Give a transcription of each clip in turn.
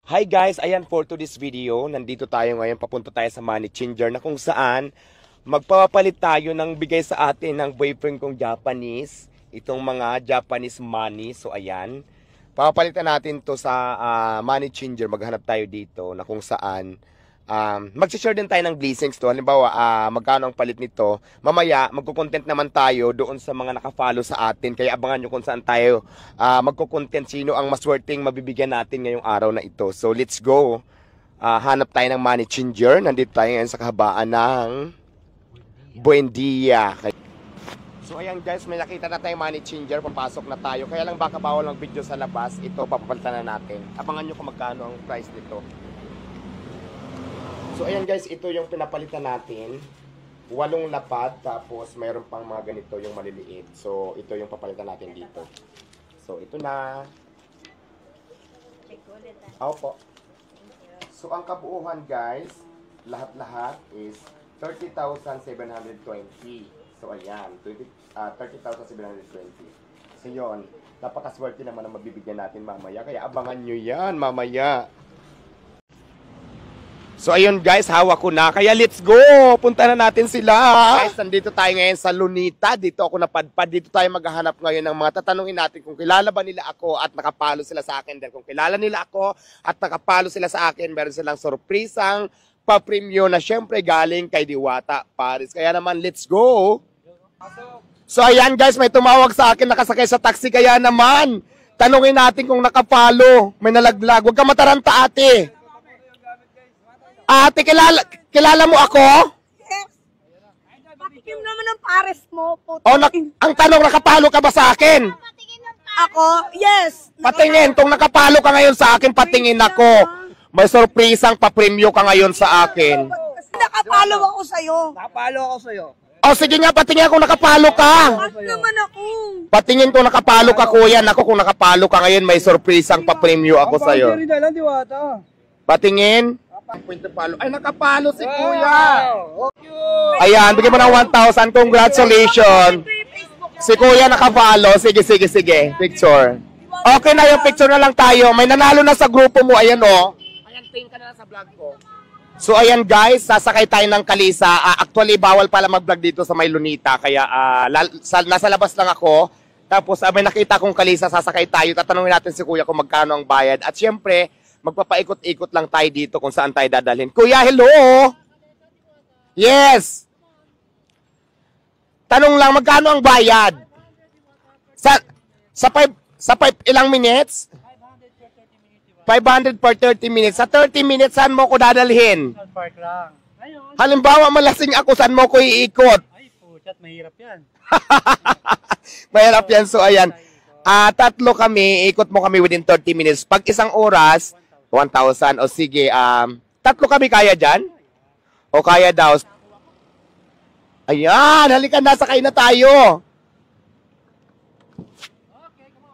Hi guys, ayan for today's video. Nandito tayo ngayon, papunta tayo sa money changer na kung saan magpapalit tayo ng bigay sa atin ng boyfriend kong Japanese. Itong mga Japanese money. So ayan, papalitan natin to sa money changer. Maghanap tayo dito na kung saan mag-share din tayo ng blessings to. Halimbawa, magkano ang palit nito. Mamaya, magko-content naman tayo doon sa mga naka-follow sa atin. Kaya abangan nyo kung saan tayo magko-content. Sino ang maswerteng mabibigyan natin ngayong araw na ito. So, let's go. Hanap tayo ng money changer. Nandito tayo ngayon sa kahabaan ng Buendia. So, ayan guys, may nakita na tayong money changer. Papasok na tayo. Kaya lang baka bawal ng video sa labas. Ito, papapalitan na natin. Abangan nyo kung magkano ang price nito. So ayan guys, ito yung pinapalitan natin. 8 lapad, tapos mayroon pang mga ganito yung maliliit. So ito yung papalitan natin dito. So ito na. Opo. So ang kabuuhan guys, lahat-lahat is 30,720. So ayan, 30,720. So yun, napakaswerte naman ang mabibigyan natin mamaya. Kaya abangan nyo yan mamaya. So ayun guys, hawak ko na. Kaya let's go! Punta na natin sila. Guys, nandito tayo ngayon sa Lunita. Dito ako napadpad. Dito tayo maghahanap ngayon ng mga tatanungin natin kung kilala ba nila ako at nakapalo sila sa akin. Dahil kung kilala nila ako at nakapalo sila sa akin, meron silang sorpresang pa-premyo na syempre galing kay Diwata Paris. Kaya naman, let's go! So ayan guys, may tumawag sa akin, nakasakay sa taxi. Kaya naman, tanungin natin kung nakapalo. May nalaglag. Huwag ka mataranta ate. Ate, kilala mo ako? Yes. Patikim naman ng pares mo. Ang tanong, nakapalo ka ba sa akin? Ako? Yes. Patingin, kung nakapalo ka ngayon sa akin, patingin ako. May sorpresang pa-premyo ka ngayon sa akin. Nakapalo ako sa'yo. Nakapalo ako sa'yo. O sige nga, patingin kung nakapalo ka. Bakit naman ako? Patingin kung nakapalo ka, kuya. Ako, kung nakapalo ka ngayon, may sorpresang pa-premyo ako sa'yo. Ang na lang, Diwata. Patingin. Ay, nakapalo si kuya. Ayan, bigyan mo ng 1,000. Congratulations. Si kuya nakapalo. Sige. Picture. Okay na yung picture na lang tayo. May nanalo na sa grupo mo. Ayan o. Ayan, pin ka na lang sa vlog ko. So ayan guys, sasakay tayo ng Kalisa. Actually, bawal pala mag-vlog dito sa may Lunita. Kaya nasa labas lang ako. Tapos may nakita kong Kalisa, sasakay tayo. Tatanungin natin si kuya kung magkano ang bayad. At syempre, magpapaikot-ikot lang tayo dito kung saan tayo dadalhin. Kuya, hello! Yes! Tanong lang, magkano ang bayad? Sa 5 ilang minutes? 500 per 30 minutes. Sa 30 minutes, saan mo ko dadalhin? Park lang. Halimbawa, malasing ako, saan mo ko iikot? Ay, puchat, mahirap yan. Mahirap yan. So, ayan. 3 kami, ikot mo kami within 30 minutes. Pag isang oras, 1,000. O sige, 3 kami kaya dyan? O kaya daw? Ayan, halika na, sakay na tayo.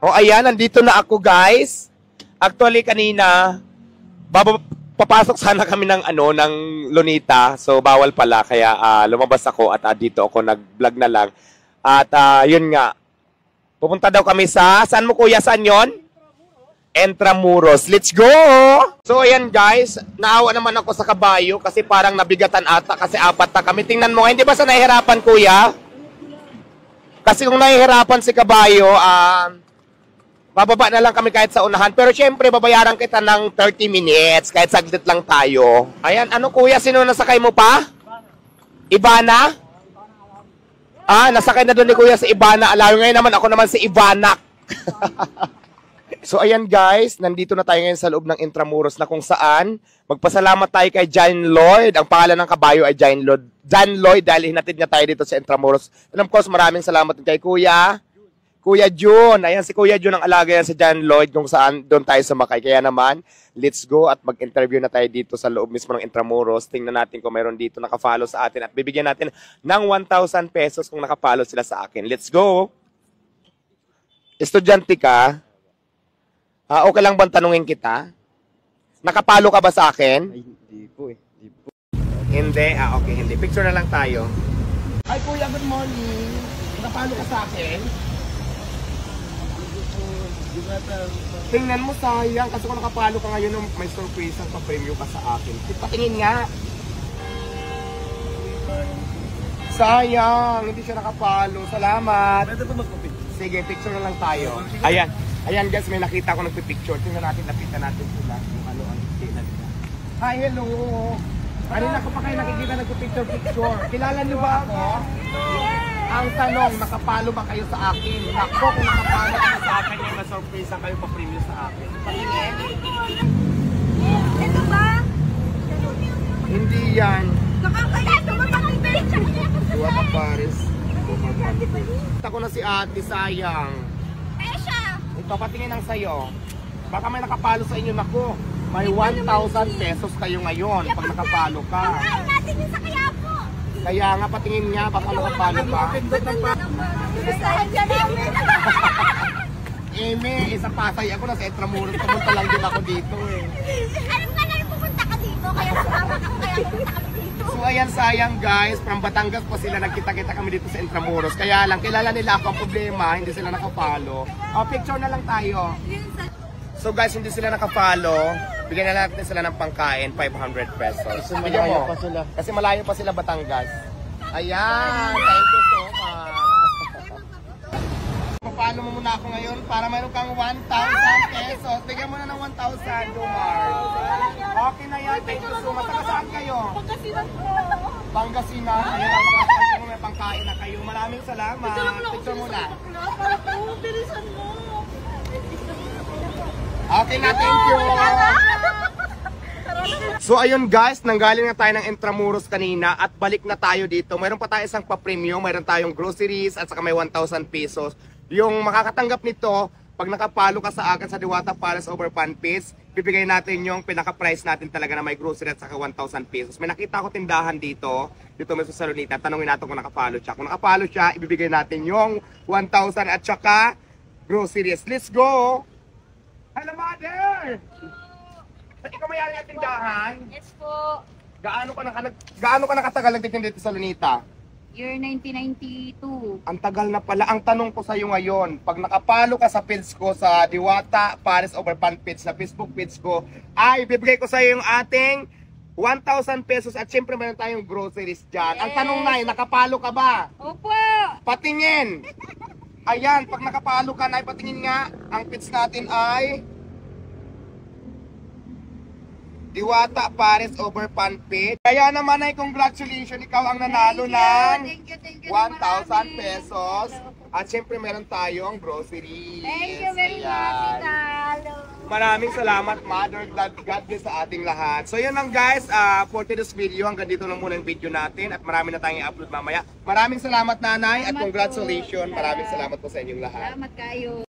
O ayan, nandito na ako guys. Actually, kanina, papasok sana kami ng Lunita. So, bawal pala. Kaya lumabas ako at dito ako nag-vlog na lang. At yun nga, pupunta daw kami saan mo kuya, saan yun? Intramuros. Let's go! So, ayan guys, naawa naman ako sa kabayo kasi parang nabigatan ata kasi 4 na kami. Tingnan mo, hindi ba sa nahihirapan kuya? Kasi kung nahihirapan si kabayo, bababa na lang kami kahit sa unahan. Pero syempre, babayaran kita ng 30 minutes kahit saglit lang tayo. Ayan, ano kuya, sino nasakay mo pa? Ibana? Nasakay na doon ni kuya sa Ibana. Alam ngayon naman, ako naman si Ibanak. So ayan guys, nandito na tayo ngayon sa loob ng Intramuros na kung saan magpasalamat tayo kay John Lloyd. Ang pangalan ng kabayo ay John Lloyd dahil hinatid niya tayo dito sa Intramuros. And of course, maraming salamat din kay Kuya Jun. Ayan si Kuya Jun ang alaga yan sa John Lloyd kung saan doon tayo sumakay. Kaya naman, let's go at mag-interview na tayo dito sa loob mismo ng Intramuros. Tingnan natin kung mayroon dito nakafollow sa atin at bibigyan natin ng 1,000 pesos kung nakafollow sila sa akin. Let's go! Estudyante ka? Okay lang bang tanungin kita? Nakapalo ka ba sa akin? Ay, hindi po eh. Hindi? Okay, hindi. Picture na lang tayo. Hi kuya, good morning. Nakapalo ka sa akin? Diwata, Tingnan mo, sayang. Kasi kung nakapalo ka ngayon, may surprise ang pa-premium ka sa akin. Patingin nga. Sayang, hindi siya nakapalo. Salamat. Pwede ba magpapit? Sige, picture na lang tayo. Ayan. Ayan guys, may nakita ko nagpipicture. Tingnan natin, nakita natin sila. Kung ano ang tingnan nila. Hi, hello. Kanina ko pa kayo nakikita nagpipicture-picture. Kilala niyo ba ako? Ang tanong, nakapalo ba kayo sa akin? Nako, kung nakapalo kayo sa akin, may ma-surprise ang kayo pa-premium sa akin. Patingin. Ito ba? Hindi yan. Nakakaya, tumatakit. Diwata Paris. Kita ko na si ate, sayang. Pesha! Ito, patingin ang sayo. Baka may nakapalo sa inyo, nako. May 1,000 pesos kayo ngayon pag nakapalo ka. Kakain natin yung sa Quiapo. Kaya nga, patingin nga, baka nakapalo ka. Gustahan dyan namin. Eme, isa Pasay ako, nasa Intramuros. Pumunta lang din ako dito eh. Alam ka na yung pupunta ka dito, kaya kasama ka, kaya pupunta kami dito. So ayan, sayang guys, from Batangas po sila, nagkita-kita kami dito sa Intramuros. Kaya lang, kilala nila ako ang problema, hindi sila nakapalo. O, picture na lang tayo. So guys, hindi sila nakapalo. Bigyan na natin sila ng pangkain, 500 pesos. Kasi Bigyan malayo mo. pa sila. Kasi malayo pa sila Batangas. Ayan, thank you so much. Papalo mo muna ako ngayon para mayroon kang 1,000 pesos. Bigyan mo na ng 1,000, Jomar. Okay na yan, thank you so much. Saka saan kayo? Pagkasinan ko. Pangasinan. Ayan, pagkasinan mo, may pangkain na kayo. Maraming salamat. Picture mo na. Bilisan mo. Okay na, thank you. So ayun guys, nanggaling na tayo ng Intramuros kanina at balik na tayo dito. Mayroon pa tayo isang pa-premium, mayroon tayong groceries at saka may 1,000 pesos. Yung makakatanggap nito, pag nakapalo ka sa akin sa Diwata Palace over Fanpage, bibigay natin yung pinaka-price natin talaga na may grocery at saka 1,000 pesos. May nakita ko tindahan dito may sa Salonita. Tanungin natin kung nakapalo siya. Kung nakapalo siya, ibibigay natin yung 1,000 at saka groceries. Let's go! Hello, mother! Ikaw may-ari ng tindahan? Yes po. Gaano ka nakatagal nagtitinda dito sa Lunita? Year 1992. Ang tagal na pala. Ang tanong ko sa iyo ngayon, pag nakapalo ka sa page ko sa Diwata Paris over Fanpage na Facebook page ko, ay bibigay ko sa iyo yung ating 1,000 pesos at syempre meron tayong groceries dyan. Ang tanong na, nakapalo ka ba? Opo. Patingin! Ayan, pag nakapalo ka na, patingin nga, ang page natin ay Diwata Paris over Fanpage. Kaya naman ay congratulations, ikaw ang nanalo ng Thank you 1,000 pesos. At syempre meron tayong groceries. Thank you very much, Ayan. Italo. Maraming salamat, Mother. God bless sa ating lahat. So yun lang guys, for today's video, hanggang dito lang muna yung video natin. At marami na tayong i-upload mamaya. Maraming salamat, Nanay. At Salamat congratulations. po. Maraming salamat po sa inyong lahat. Salamat kayo.